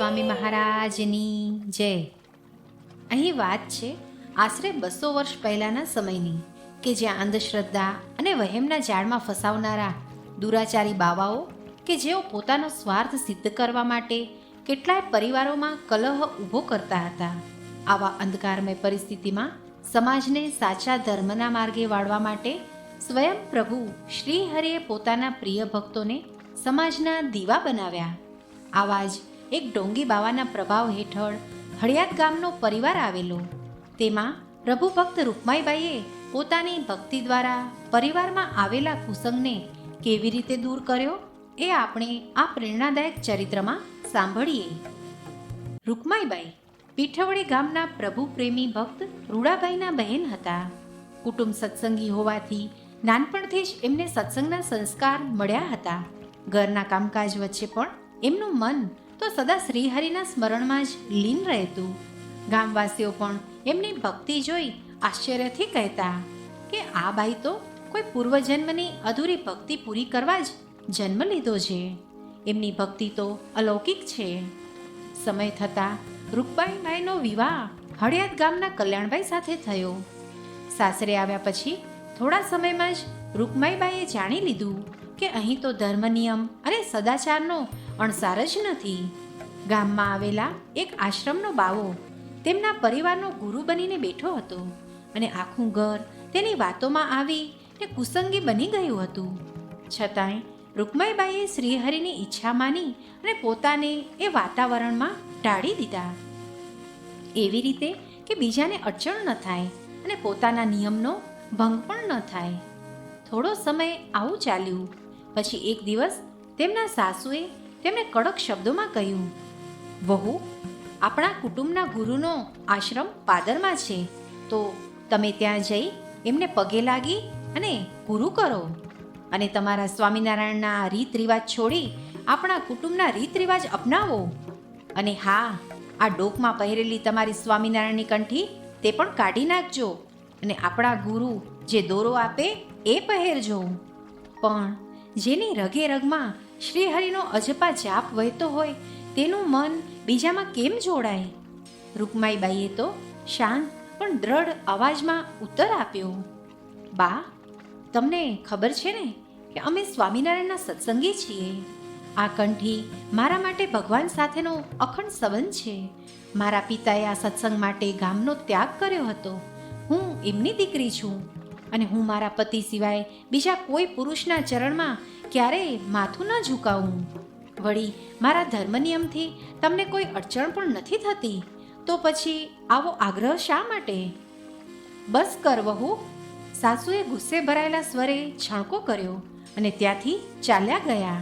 સ્વામી મહારાજની જય. અહીં વાત છે આશરે 200 વર્ષ પહેલાંના સમયની, કે જ્યાં અંધશ્રદ્ધા અને વહેમના જાળમાં ફસાવનારા દુરાચારી બાવાઓ કે જેઓ પોતાનો સ્વાર્થ સિદ્ધ કરવા માટે કેટલાય પરિવારોમાં કલહ ઊભો કરતા હતા. આવા અંધકારમય પરિસ્થિતિમાં સમાજને સાચા ધર્મના માર્ગે વાળવા માટે સ્વયં પ્રભુ શ્રી હરિએ પોતાના પ્રિય ભક્તોને સમાજના દીવા બનાવ્યા. આવા જ એક ડોંગી બાવાના પ્રભાવ હેઠળ હળિયાદ ગામનો પરિવાર આવેલો. તેમાં પ્રભુ ભક્ત રૂકમાઈબાઈએ પોતાની ભક્તિ દ્વારા પરિવારમાં આવેલા કુસંગને કેવી રીતે દૂર કર્યો એ આપણે આ પ્રેરણાદાયક ચરિત્રમાં સાંભળીએ. રૂકમાઈબાઈ પીઠવડી ગામના પ્રભુ પ્રેમી ભક્ત રૂડાબાઈના બહેન હતા. કુટુંબ સત્સંગી હોવાથી નાનપણથી જ એમને સત્સંગના સંસ્કાર મળ્યા હતા. ઘરના કામકાજ વચ્ચે પણ એમનું મન તો સદા શ્રીહરિના સ્મરણમાં જ લીન રહેતું. ગામવાસીઓ પણ એમની ભક્તિ જોઈ આશ્ચર્યથી કહેતા કે આ બાઈ તો કોઈ પૂર્વજન્મની અધૂરી ભક્તિ પૂરી કરવા જ જન્મ લીધો છે. એમની ભક્તિ તો અલૌકિક છે. સમય થતાં રૂકમાઈબાઈનો વિવાહ હળિયાદ ગામના કલ્યાણભાઈ સાથે થયો. સાસરે આવ્યા પછી થોડા સમયમાં જ રૂકમાઈબાઈએ જાણી લીધું કે અહીં તો ધર્મ નિયમ અને સદાચારનો અણસાર જ નથી. ગામમાં આવેલા એક આશ્રમનો બાવો તેમના પરિવારનો ગુરુ બનીને બેઠો હતો અને આખું ઘર તેની વાતોમાં આવી ને કુસંગી બની ગયું હતું. છતાંય રૂકમાઈબાઈએ શ્રીહરિની ઈચ્છા માની અને પોતાને એ વાતાવરણમાં ઢાળી દીધા, એવી રીતે કે બીજાને અડચણ ન થાય અને પોતાના નિયમનો ભંગ પણ ન થાય. થોડો સમય આવું ચાલ્યું. પછી એક દિવસ તેમના સાસુએ તેમને કડક શબ્દોમાં કહ્યું, વહુ, આપણા કુટુંબના ગુરુનો આશ્રમ પાદરમાં છે, તો તમે ત્યાં જઈ એમને પગે લાગી અને ગુરુ કરો અને તમારા સ્વામિનારાયણના રીત રિવાજ છોડી આપણા કુટુંબના રીત રિવાજ અપનાવો. અને હા, આ ડોકમાં પહેરેલી તમારી સ્વામિનારાયણની કંઠી તે પણ કાઢી નાખજો અને આપણા ગુરુ જે દોરો આપે એ પહેરજો. પણ જેની રગે રગમાં શ્રીહરિનો અજપા જાપ વહેતો હોય તેનું મન બીજામાં કેમ જોડાય? રૂકમાઈબાઈએ તો શાંત પણ દ્રઢ અવાજમાં ઉત્તર આપ્યો, બા, તમને ખબર છે ને કે અમે સ્વામિનારાયણના સત્સંગી છીએ. આ કંઠી મારા માટે ભગવાન સાથેનો અખંડ સંબંધ છે. મારા પિતાએ આ સત્સંગ માટે ગામનો ત્યાગ કર્યો હતો. હું એમની દીકરી છું અને હું મારા પતિ સિવાય બીજા કોઈ પુરુષના ચરણમાં ક્યારેય માથું ન ઝુકાવું. વળી મારા ધર્મ નિયમથી તમને કોઈ અડચણ પણ નથી થતી, તો પછી આવો આગ્રહ શા માટે? બસ કર વહુ, સાસુએ ગુસ્સે ભરાયેલા સ્વરે છણકો કર્યો અને ત્યાંથી ચાલ્યા ગયા.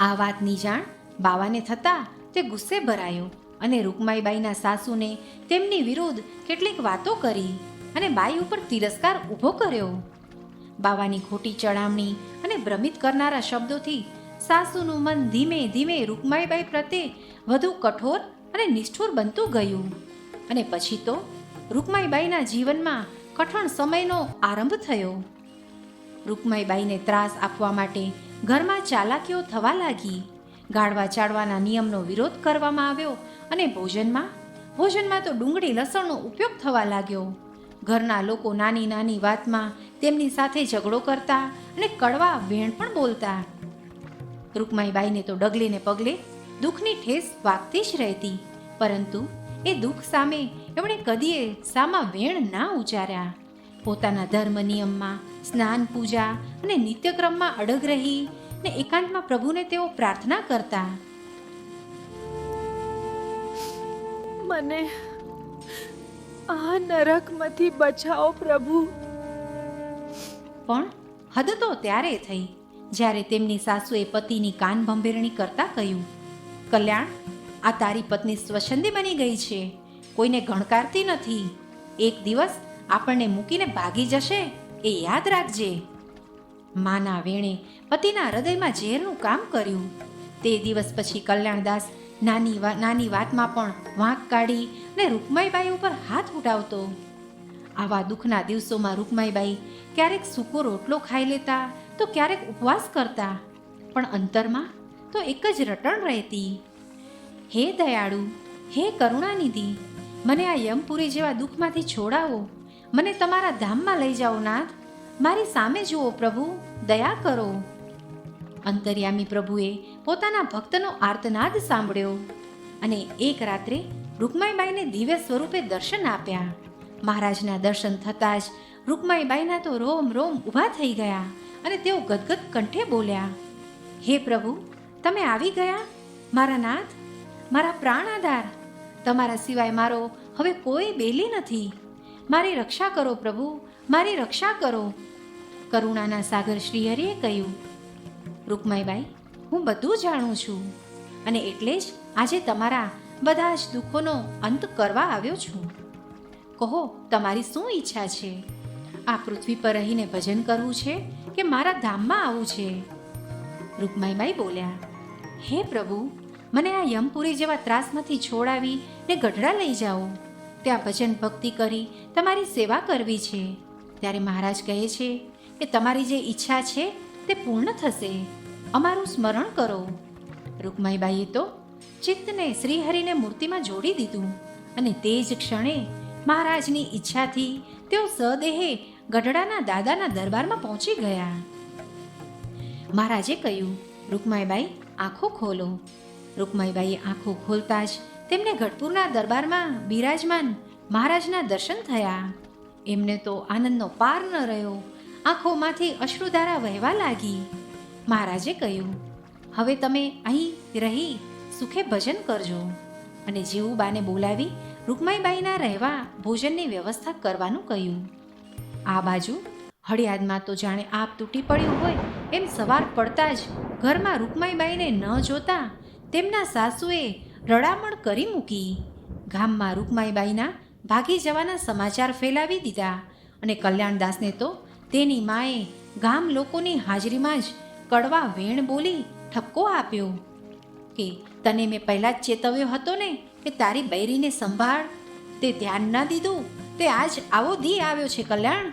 આ વાતની જાણ બાવાને થતાં તે ગુસ્સે ભરાયો અને રૂકમાઈબાઈના સાસુને તેમની વિરુદ્ધ કેટલીક વાતો કરી અને બાઈ ઉપર તિરસ્કાર ઊભો કર્યો. બાવાની ખોટી ચડામણી અને ભ્રમિત કરનારા શબ્દોથી સાસુનું મન ધીમે ધીમે રૂકમાઈબાઈ પ્રત્યે વધુ કઠોર અને નિષ્ઠુર બનતું ગયું. અને પછી તો રૂકમાઈબાઈના જીવનમાં કઠણ સમયનો આરંભ થયો. રૂકમાઈબાઈને ત્રાસ આપવા માટે ઘરમાં ચાલાકીઓ થવા લાગી. ગાળવા ચાળવાના નિયમનો વિરોધ કરવામાં આવ્યો અને ભોજનમાં તો ડુંગળી લસણનો ઉપયોગ થવા લાગ્યો. ઘરના લોકો નાની નાની વાતમાં તેમની સાથે ઝઘડો કરતા અને કડવા વેણ પણ બોલતા. રૂકમાઈબાઈને તો ડગલે ને પગલે દુઃખની ઠેસ વાગતી જ રહેતી, પરંતુ એ દુઃખ સામે એમણે કદીએ સામા વેણ ના ઉચ્ચાર્યા. પોતાના ધર્મ નિયમમાં સ્નાન, પૂજા અને નિત્યક્રમમાં અડગ રહી ને એકાંતમાં પ્રભુને તેઓ પ્રાર્થના કરતા, મને આ નરકમાંથી બચાવો પ્રભુ. પણ હદ તો ત્યારે થઈ જ્યારે તેમની સાસુએ પતિની કાન ભંભેરણી કરતા કહ્યું, કલ્યાણ, આ તારી પત્ની સ્વછંદી બની ગઈ છે, કોઈને ગણકારતી નથી. એક દિવસ આપણને મૂકીને ભાગી જશે, એ યાદ રાખજે. માના વેણે પતિના હૃદયમાં ઝેરનું કામ કર્યું. તે દિવસ પછી કલ્યાણદાસ નાની વાતમાં પણ વાંક કાઢી ને રૂકમાઈબાઈ ઉપર હાથ ઉઠાવતો. આવા દુઃખના દિવસોમાં રૂકમાઈબાઈ ક્યારેક સૂકો રોટલો ખાઈ લેતા તો ક્યારેક ઉપવાસ કરતા, પણ અંતરમાં તો એક જ રટણ રહેતી, હે દયાળુ, હે કરુણાનિધિ, મને આ યમપુરી જેવા દુઃખમાંથી છોડાવો. મને તમારા ધામમાં લઈ જાઓ નાથ. મારી સામે જુઓ પ્રભુ, દયા કરો. અંતર્યામી પ્રભુએ પોતાના ભક્તનો આર્તનાદ સાંભળ્યો અને એક રાત્રે રૂકમાઈબાઈને દિવ્ય સ્વરૂપે દર્શન આપ્યા. મહારાજના દર્શન થતાં જ રૂકમાઈબાઈના તો રોમ રોમ ઊભા થઈ ગયા અને તેઓ ગદગદ કંઠે બોલ્યા, હે પ્રભુ, તમે આવી ગયા મારા નાથ, મારા પ્રાણ આધાર. તમારા સિવાય મારો હવે કોઈ બેલી નથી. મારી રક્ષા કરો પ્રભુ, મારી રક્ષા કરો. કરુણાના સાગર શ્રીહરિએ કહ્યું, રૂકમાઈબાઈ, હું બધું જાણું છું અને એટલે જ આજે તમારા બધા જ દુઃખોનો અંત કરવા આવ્યો છું. કહો, તમારી શું ઈચ્છા છે? આ પૃથ્વી પર રહીને ભજન કરવું છે કે મારા ધામમાં આવવું છે? રૂકમાઈબાઈ બોલ્યા, હે પ્રભુ, મને આ યમપુરી જેવા ત્રાસમાંથી છોડાવી ને ગઢડા લઈ જાઓ. ત્યાં ભજન ભક્તિ કરી તમારી સેવા કરવી છે. ત્યારે મહારાજ કહે છે કે તમારી જે ઈચ્છા છે તે પૂર્ણ થશે. અમારું સ્મરણ કરો. રૂકમાઈબાઈએ તો ચિત્તને શ્રીહરિને મૂર્તિમાં જોડી દીધું અને તે જ ક્ષણે મહારાજની ઈચ્છાથી તેઓ સદેહે ગઢડાના દાદાના દરબારમાં પહોંચી ગયા. મહારાજે કહ્યું, રૂકમાઈબાઈ, આંખો ખોલો. રૂકમાઈબાઈએ આંખો ખોલતા જ તેમને ગઢપુરના દરબારમાં બિરાજમાન મહારાજના દર્શન થયા. એમને તો આનંદનો પાર ન રહ્યો. આંખોમાંથી અશ્રુધારા વહેવા લાગી. મહારાજે કહ્યું, હવે તમે અહીં રહી સુખે ભજન કરજો. અને જીવુબાને બોલાવી રૂકમાઈબાઈના રહેવા ભોજનની વ્યવસ્થા કરવાનું કહ્યું. આ બાજુ હળિયાદમાં તો જાણે આપ તૂટી પડ્યું હોય એમ સવાર પડતા જ ઘરમાં રૂકમાઈબાઈને ન જોતા તેમના સાસુએ રડામણ કરી મૂકી. ગામમાં રૂકમાઈબાઈના ભાગી જવાના સમાચાર ફેલાવી દીધા અને કલ્યાણદાસને તો તેની માએ ગામ લોકોની હાજરીમાં જ કડવા વેણ બોલી ઠપકો આપ્યો કે તને મેં પહેલાં જ ચેતવ્યો હતો ને કે તારી બૈરીને સંભાળ. તે ધ્યાન ન દીધું, તે આજ આવો દી આવ્યો છે કલ્યાણ.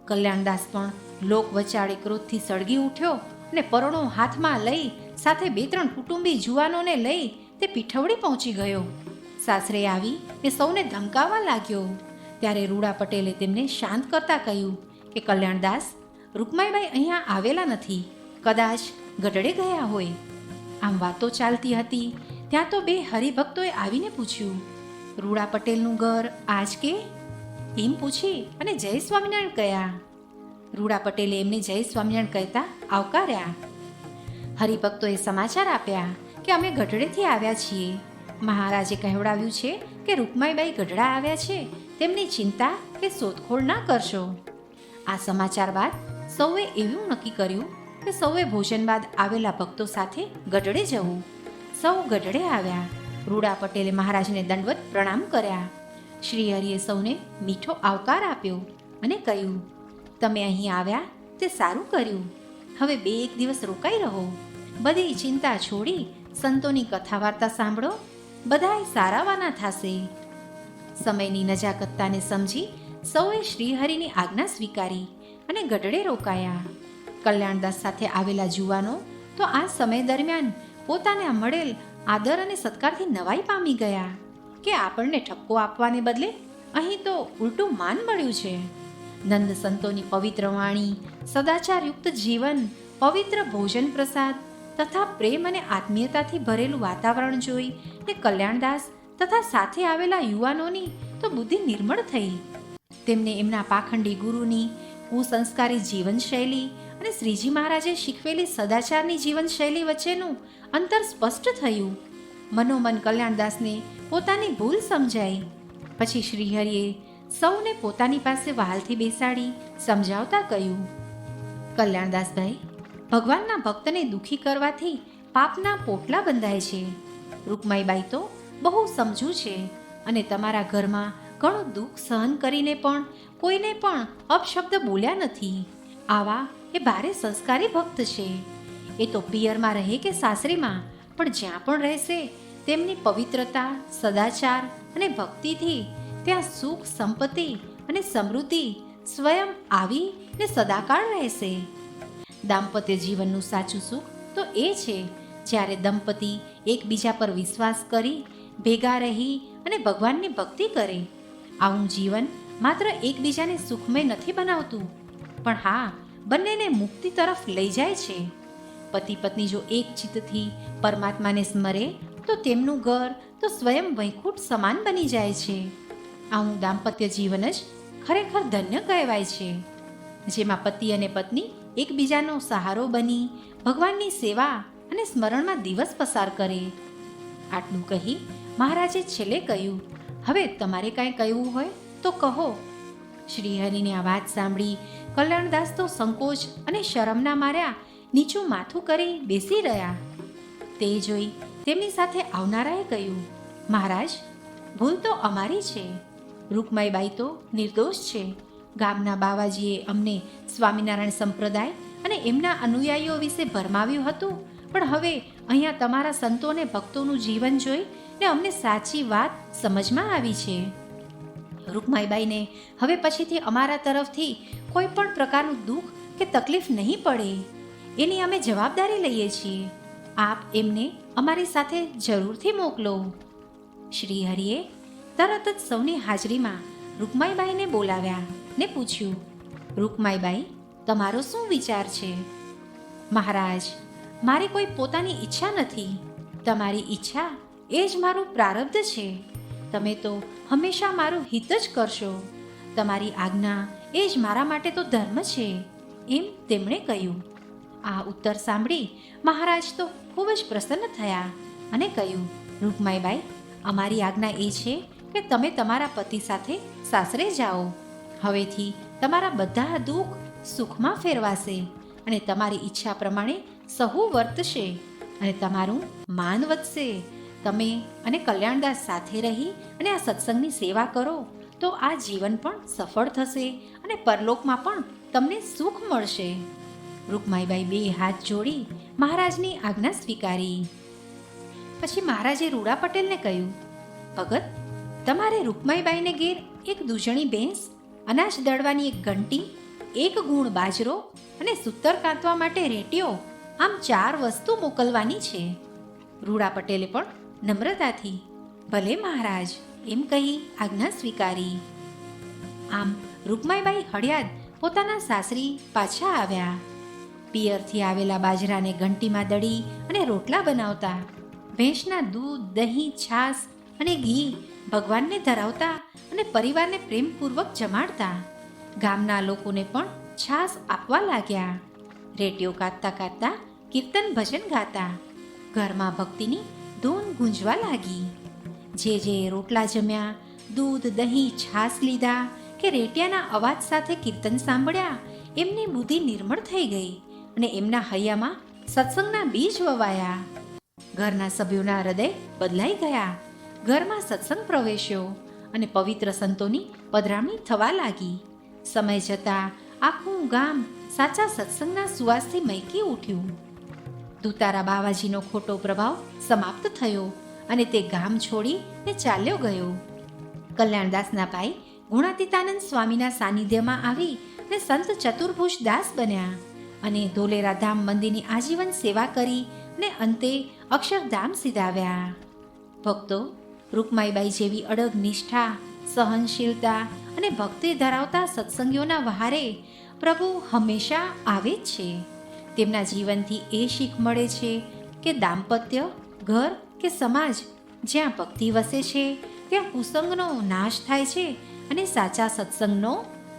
કલ્યાણદાસ પણ લોક વચાળે ક્રોધથી સળગી ઉઠ્યો અને પરોણો હાથમાં લઈ સાથે 2-3 કુટુંબી જુવાનોને લઈ તે પીઠવડી પહોંચી ગયો. સાસરે આવી ને સૌને ધમકાવવા લાગ્યો. ત્યારે રૂડા પટેલે તેમને શાંત કરતા કહ્યું કે કલ્યાણદાસ, રૂકમાઈબાઈ અહીંયા આવેલા નથી, કદાચ ગઢડે ગયા હોય. આમ વાતો ચાલતી હતી ત્યાં તો 2 હરિભક્તોએ આવીને પૂછ્યું, રૂડા પટેલનું ઘર આજ કે? એમ પૂછી અને જય સ્વામિનારાયણ કહ્યા. રૂડા પટેલે એમને જય સ્વામિનારાયણ કહેતા આવકાર્યા. હરિભક્તોએ સમાચાર આપ્યા કે અમે ગઢડેથી આવ્યા છીએ. મહારાજે કહેવડાવ્યું છે કે રૂકમાઈબાઈ ગઢડા આવ્યા છે, તેમની ચિંતા કે શોધખોળ ના કરશો. આ સમાચાર બાદ સૌએ એવું નક્કી કર્યું કે સૌએ ભોજન બાદ આવેલા ભક્તો સાથે ગઢડે જવું. સૌ ગઢડે આવ્યા. રૂડા પટેલે મહારાજને દંડવત પ્રણામ કર્યા. શ્રીહરિએ સૌને મીઠો આવકાર આપ્યો અને કહ્યું, તમે અહીં આવ્યા તે સારું કર્યું. હવે 2-1 દિવસ રોકાઈ રહો. બધી ચિંતા છોડી સંતોની કથા વાર્તા સાંભળો. બધાય સારાવાના થશે. સમયની નજાકતતાને સમજી સૌએ શ્રીહરિની આજ્ઞા સ્વીકારી અને ગઢડે રોકાયા. કલ્યાણદાસ સાથે આવેલા જુવાનો તો આ સમય દરમિયાન પોતાને મળેલ આદર અને સત્કારથી નવાઈ પામી ગયા કે આપણને ઠપકો આપવાને બદલે અહીં તો ઉલટું માન મળ્યું છે. નંદ સંતોની પવિત્ર વાણી, સદાચારયુક્ત જીવન, પવિત્ર ભોજન પ્રસાદ તથા પ્રેમ અને આત્મીયતાથી ભરેલું વાતાવરણ જોઈ ને કલ્યાણદાસ તથા સાથે આવેલા યુવાનોની તો બુદ્ધિ નિર્મળ થઈ. તેમને એમના પાખંડી ગુરુની કુસંસ્કારી જીવનશૈલી અને શ્રીજી મહારાજે શીખવેલી સદાચારની જીવનશૈલી વચ્ચેનું અંતર સ્પષ્ટ થયું. મનોમન કલ્યાણદાસને પોતાની ભૂલ સમજાઈ. પછી શ્રીહરિએ સૌને પોતાની પાસે વહાલથી બેસાડી સમજાવતા કહ્યું, કલ્યાણદાસભાઈ, ભગવાનના ભક્તને દુઃખી કરવાથી પાપના પોટલા બંધાય છે. રૂકમાઈબાઈ તો બહુ સમજુ છે અને તમારા ઘરમાં ઘણું દુઃખ સહન કરીને પણ કોઈને પણ અપશબ્દ બોલ્યા નથી. આવા એ ભારે સંસ્કારી ભક્ત છે. એ તો પિયરમાં રહે કે સાસરીમાં પણ જ્યાં પણ રહેશે તેમની પવિત્રતા, સદાચાર અને ભક્તિથી ત્યાં સુખ, સંપત્તિ અને સમૃદ્ધિ સ્વયં આવી ને સદાકાળ રહેશે. દાંપત્ય જીવનનું સાચું સુખ તો એ છે જ્યારે દંપતી એકબીજા પર વિશ્વાસ કરી ભેગા રહી અને ભગવાનની ભક્તિ કરે, આવું જીવન માત્ર એકબીજાને સુખમય નથી બનાવતું, પણ હા, બંનેને મુક્તિ તરફ લઈ જાય છે. પતિ પત્ની જો એક ચિત્તથી પરમાત્માને સ્મરે તો તેમનું ઘર તો સ્વયં વૈકુંઠ સમાન બની જાય છે. આવું દાંપત્ય જીવન જ ખરેખર ધન્ય કહેવાય છે, જેમાં પતિ અને પત્ની એકબીજાનો સહારો બની ભગવાનની સેવા અને સ્મરણમાં દિવસ પસાર કરે. આટલું કહી મહારાજે છેલ્લે કહ્યું, હવે તમારે કાંઈ કહેવું હોય તો કહો. શ્રીહરિની આ વાત સાંભળી કલ્યાણદાસ તો સંકોચ અને શરમના માર્યા નીચું માથું કરી બેસી રહ્યા. તે જોઈ તેમની સાથે આવનારાએ કહ્યું, મહારાજ, ભૂલ તો અમારી છે. રૂકમાઈબાઈ તો નિર્દોષ છે. ગામના બાવાજીએ અમને સ્વામિનારાયણ સંપ્રદાય અને એમના અનુયાયીઓ વિશે ભરમાવ્યું હતું, પણ હવે અહીંયા તમારા સંતો અને ભક્તોનું જીવન જોઈ ને અમને સાચી વાત સમજમાં આવી છે. રૂકમાઈબાઈને હવે પછીથી અમારા તરફથી કોઈ પણ પ્રકારનું દુઃખ કે તકલીફ નહીં પડે, એની અમે જવાબદારી લઈએ છીએ. આપ એમને અમારી સાથે જરૂરથી મોકલો. શ્રીહરિએ તરત જ સૌની હાજરીમાં રૂકમાઈબાઈને બોલાવ્યા ને પૂછ્યું, રૂકમાઈબાઈ, તમારો શું વિચાર છે? મહારાજ, મારી કોઈ પોતાની ઈચ્છા નથી. તમારી ઈચ્છા એ જ મારું પ્રારબ્ધ છે. તમે તો હંમેશા મારું હિત જ કરશો. તમારી આજ્ઞા એ જ મારા માટે તો ધર્મ છે, એમ તેમણે કહ્યું. આ ઉત્તર સાંભળી મહારાજ તો ખૂબ જ પ્રસન્ન થયા અને કહ્યું, રૂકમાઈબાઈ, અમારી આજ્ઞા એ છે કે તમે તમારા પતિ સાથે સાસરે જાઓ. હવેથી તમારા બધા દુઃખ સુખમાં ફેરવાશે અને તમારી ઈચ્છા પ્રમાણે સહુ વર્તશે અને તમારું માન વધશે. તમે અને કલ્યાણદાસ સાથે રહી અને આ સત્સંગની સેવા કરો તો આ જીવન પણ સફળ થશે અને પરલોકમાં પણ તમને સુખ મળશે. રૂકમાઈબાઈ બે હાથ જોડી મહારાજની આજ્ઞા સ્વીકારી. પછી મહારાજે રૂડા પટેલને કહ્યું, ભગત, તમારે રૂકમાઈબાઈને ઘેર એક દૂજણી ભેંસ, અનાજ દળવાની એક ઘંટી, એક ગુણ બાજરો અને સૂતર કાંતવા માટે રેટીઓ, આમ 4 વસ્તુ મોકલવાની છે. રૂડા પટેલે પણ નમ્રતાથી ભલે મહારાજ એમ કહી આજ્ઞા સ્વીકારી. આમ રૂકમાઈબાઈ હળિયાદ પોતાના સાસરી પાછા આવ્યા. પિયરથી આવેલા બાજરાને ઘંટીમાં દળી અને રોટલા બનાવતા, ભેંસના દૂધ, દહીં, છાશ અને ઘી ભગવાનને ધરાવતા અને પરિવારને પ્રેમપૂર્વક જમાડતા. ગામના લોકોને પણ છાશ આપવા લાગ્યા. રેડિયો કાઢતા કાઢતા કીર્તન ભજન ગાતા. ઘરમાં ભક્તિની ધૂન ગુંજવા લાગી. જે રોટલા જમ્યા, દૂધ, દહીં, છાશ લીધા કે રેટિયાના અવાજ સાથે કીર્તન સાંભળ્યા, એમની બુદ્ધિ નિર્મળ થઈ ગઈ અને એમના હૈયામાં સત્સંગના બીજ વવાયા. ઘરના સભ્યોના હૃદય બદલાઈ ગયા. ઘરમાં સત્સંગ પ્રવેશ્યો અને પવિત્ર સંતોની પધરામણી થવા લાગી. સમય જતાં આખું ગામ સાચા સત્સંગના સુવાસથી મહેકી ઉઠ્યું. દુતારા બાવાજીનો ખોટો પ્રભાવ સમાપ્ત થયો અને તે ગામ છોડીને ચાલ્યો ગયો. કલ્યાણદાસના ભાઈ ગુણાતીતાનંદ સ્વામીના સાનિધ્યમાં આવી ને સંત ચતુર્ભુજ દાસ બન્યા અને ધોલેરા ધામ મંદિરની આજીવન સેવા કરી ને અંતે અક્ષરધામ સીધાવ્યા. ભક્તો, રૂકમાઈબાઈ જેવી અડગ નિષ્ઠા, સહનશીલતા અને ભક્તિ ધરાવતા સત્સંગીઓના વહારે પ્રભુ હંમેશા આવે જ છે. તેમના જીવનથી એ શીખ મળે છે કે દાંપત્ય, ઘર કે સમાજ જ્યાં ભક્તિ વસે છે ત્યાં કુસંગનો નાશ થાય છે અને સાચા સત્સંગનો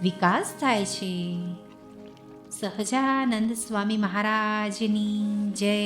વિકાસ થાય છે. સહજાનંદ સ્વામી મહારાજની જય.